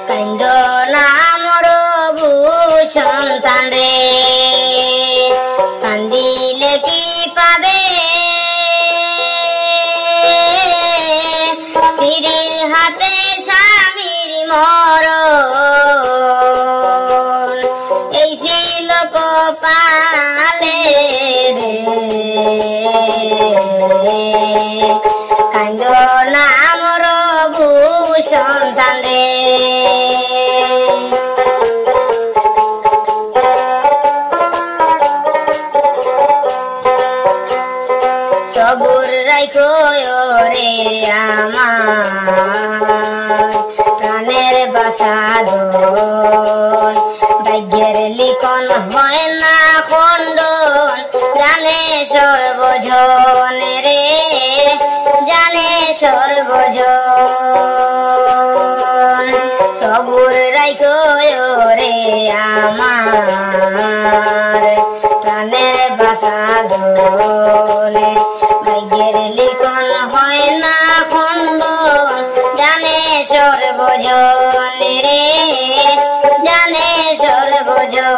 কান্দনা মোর সন্তান রে কান্দিলে কি পাবে স্ত্রীর হাতে স্বামীর মরণ এই ছিল কপালে রে কান্দনা মোর সন্তান রে সবুর রাখো রে আমার প্রাণের বাসাধন ভাগ্যের লিখন হয় না খণ্ডন জানে সর্বজন রে জানে সর্বজন সবুর রাখো রে আমার প্রাণের বাসাধন ভাগ্যের লিখন হয় না খণ্ডন জানে সর্বজন রে জানে সর্বজন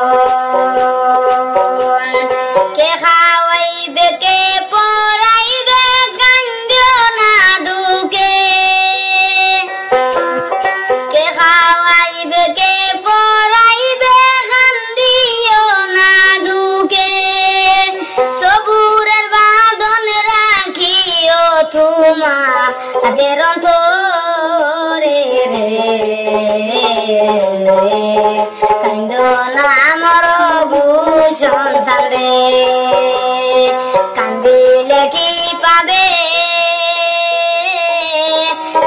কে খাওয়াইবে কে পড়াইবে কান্দিও না দুঃখে কে খাওয়াইবে কে পড়াইবে কান্দিও না দুঃখে সবুরের বাঁধন রাখিও তোমাদের অন্তরে রে কান্দনা মোর সন্তান রে কান্দিলে কি পাবে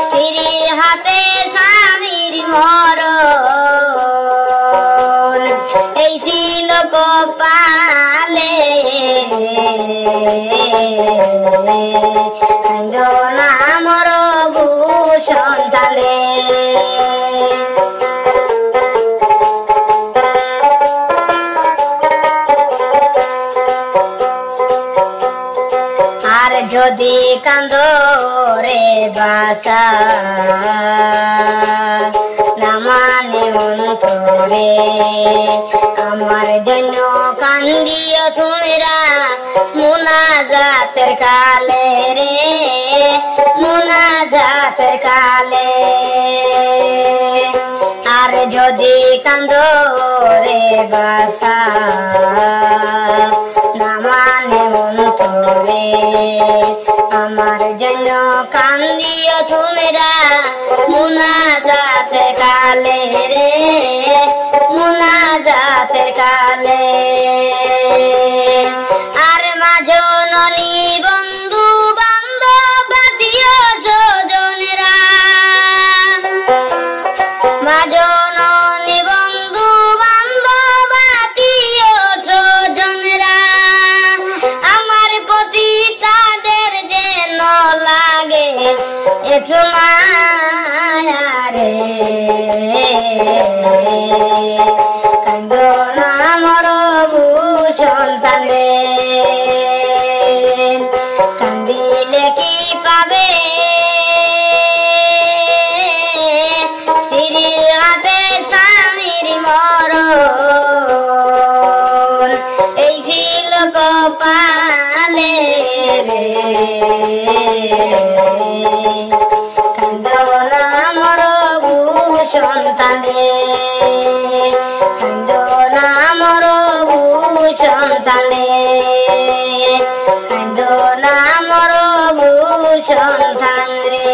স্ত্রীর হাতে স্বামীর মরণ এই ছিল কপালে কান্দনা মোর সন্তান রে আর যদি কান্দ রে বাসা না মানে অন্তরে আমার জন্য কান্দিও তোমরা মুনাজাতের কালে রে মুনাজাতের কালে আর যদি কান্দ রে বাসা না মানে অন্তরে আমার জন্য কান্দিও তোমরা মুনাজাতের কালে রে মুনাজাতের কালে আর মাজননী বন্ধু বান্ধব আত্মীয় স্বজনেরা মাজননী বন্ধু বান্ধব আত্মীয় স্বজনেরা আমার প্রতি তাদের যেন লাগে একটু মায়া রে কান্দনা মোর সন্তান রে কান্দিলে কি পাবে স্ত্রীর হাতে স্বামীর মরণ এই ছিল কপালে রে কান্দনা মোর সন্তান রে কান্দনা মোর সন্তান রে কান্দনা মোর সন্তান রে